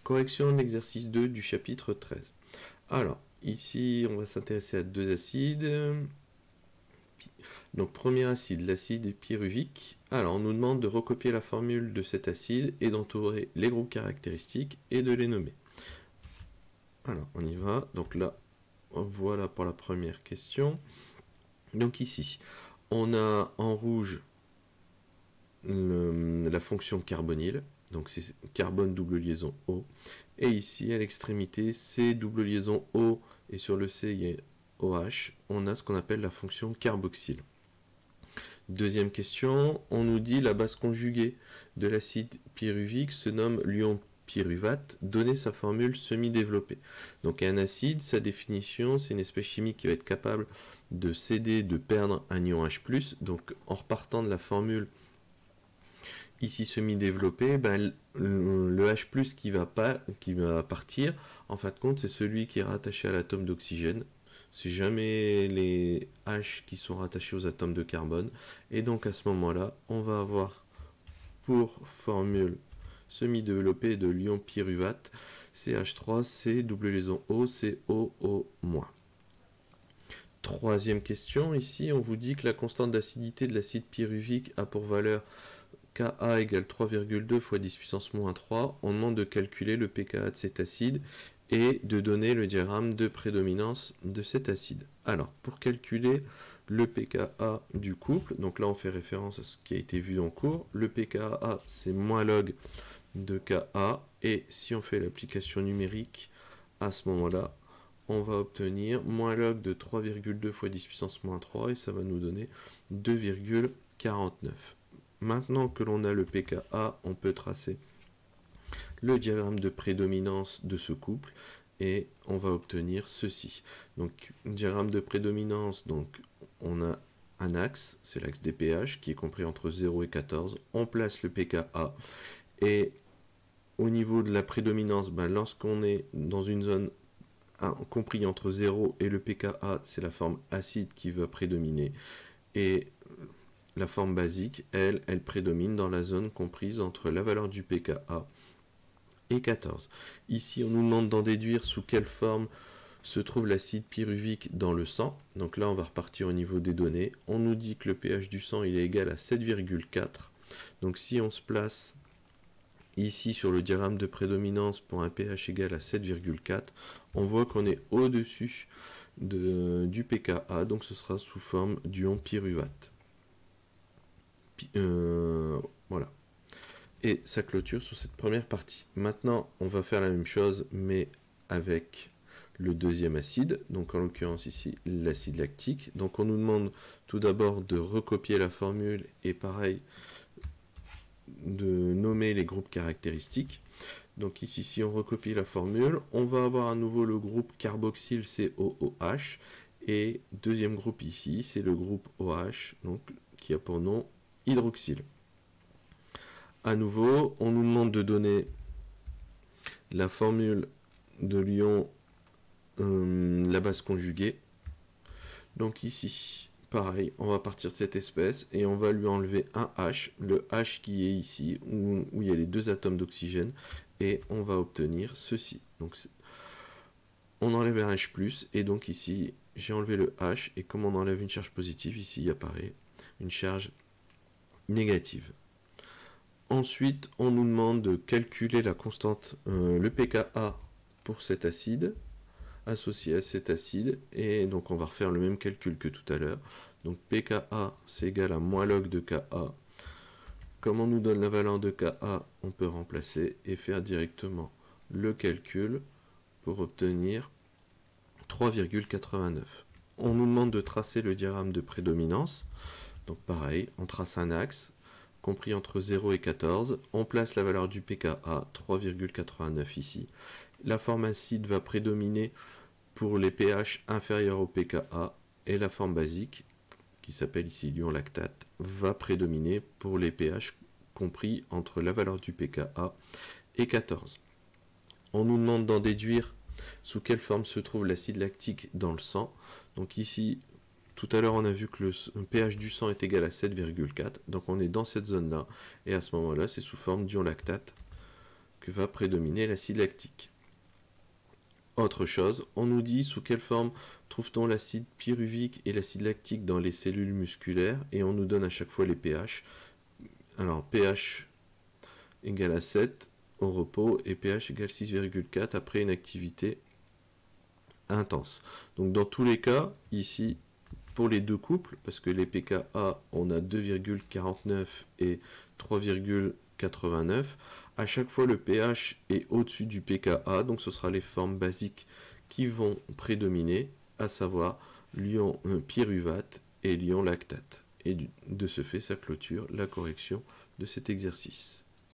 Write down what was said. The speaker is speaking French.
Correction de l'exercice 2 du chapitre 13. Alors, ici, on va s'intéresser à deux acides. Donc, premier acide, l'acide pyruvique. Alors, on nous demande de recopier la formule de cet acide et d'entourer les groupes caractéristiques et de les nommer. Alors, on y va. Donc là, voilà pour la première question. Donc ici, on a en rouge la fonction carbonyle. Donc c'est carbone double liaison O. Et ici, à l'extrémité, C double liaison O, et sur le C, il y a OH. On a ce qu'on appelle la fonction carboxyle. Deuxième question, on nous dit la base conjuguée de l'acide pyruvique se nomme l'ion pyruvate, donner sa formule semi-développée. Donc un acide, sa définition, c'est une espèce chimique qui va être capable de céder, de perdre un ion H+. Donc en repartant de la formule ici semi-développée, ben, le H+ qui va partir, en fin de compte, c'est celui qui est rattaché à l'atome d'oxygène. C'est jamais les H qui sont rattachés aux atomes de carbone. Et donc à ce moment-là, on va avoir pour formule semi-développée de l'ion pyruvate, CH3, C, double liaison O, COO-. Troisième question, ici on vous dit que la constante d'acidité de l'acide pyruvique a pour valeur Ka égale 3,2 fois 10 puissance moins 3. On demande de calculer le pKa de cet acide et de donner le diagramme de prédominance de cet acide. Alors, pour calculer le pKa du couple, donc là on fait référence à ce qui a été vu en cours, le pKa c'est moins log de Ka, et si on fait l'application numérique, à ce moment-là, on va obtenir moins log de 3,2 fois 10 puissance moins 3, et ça va nous donner 2,49. Maintenant que l'on a le pKa, on peut tracer le diagramme de prédominance de ce couple et on va obtenir ceci. Donc, diagramme de prédominance, donc on a un axe, c'est l'axe des pH qui est compris entre 0 et 14. On place le pKa et au niveau de la prédominance, ben, lorsqu'on est dans une zone compris entre 0 et le pKa, c'est la forme acide qui va prédominer. Et la forme basique, elle prédomine dans la zone comprise entre la valeur du pKa et 14. Ici, on nous demande d'en déduire sous quelle forme se trouve l'acide pyruvique dans le sang. Donc là, on va repartir au niveau des données. On nous dit que le pH du sang il est égal à 7,4. Donc si on se place ici sur le diagramme de prédominance pour un pH égal à 7,4, on voit qu'on est au-dessus du pKa, donc ce sera sous forme d'ion pyruvate. Voilà. Et ça clôture sur cette première partie. Maintenant, on va faire la même chose, mais avec le deuxième acide, donc en l'occurrence ici l'acide lactique. Donc on nous demande tout d'abord de recopier la formule et pareil de nommer les groupes caractéristiques. Donc ici, si on recopie la formule, on va avoir à nouveau le groupe carboxyle COOH, et deuxième groupe ici, c'est le groupe OH, donc qui a pour nom hydroxyle. À nouveau, on nous demande de donner la formule de l'ion, la base conjuguée. Donc ici, pareil, on va partir de cette espèce et on va lui enlever un H, le H qui est ici, où il y a les deux atomes d'oxygène, et on va obtenir ceci. Donc on enlève un H+, et donc ici, j'ai enlevé le H, et comme on enlève une charge positive, ici il apparaît une charge négative. Ensuite, on nous demande de calculer la constante, le pKa pour cet acide, associé à cet acide, et donc on va refaire le même calcul que tout à l'heure. Donc pKa, c'est égal à moins log de Ka. Comme on nous donne la valeur de Ka, on peut remplacer et faire directement le calcul pour obtenir 3,89. On nous demande de tracer le diagramme de prédominance. Donc pareil, on trace un axe compris entre 0 et 14. On place la valeur du pKa, 3,89 ici. La forme acide va prédominer pour les pH inférieurs au pKa, et la forme basique, qui s'appelle ici l'ion lactate, va prédominer pour les pH compris entre la valeur du pKa et 14. On nous demande d'en déduire sous quelle forme se trouve l'acide lactique dans le sang. Donc ici, tout à l'heure on a vu que le pH du sang est égal à 7,4, donc on est dans cette zone-là, et à ce moment-là, c'est sous forme d'ion lactate que va prédominer l'acide lactique. Autre chose, on nous dit sous quelle forme trouve-t-on l'acide pyruvique et l'acide lactique dans les cellules musculaires, et on nous donne à chaque fois les pH. Alors pH égale à 7 au repos et pH égale 6,4 après une activité intense. Donc dans tous les cas, ici, pour les deux couples, parce que les pKa, on a 2,49 et 3,89, à chaque fois le pH est au-dessus du pKa, donc ce sera les formes basiques qui vont prédominer, à savoir l'ion pyruvate et l'ion lactate. Et de ce fait, ça clôture la correction de cet exercice.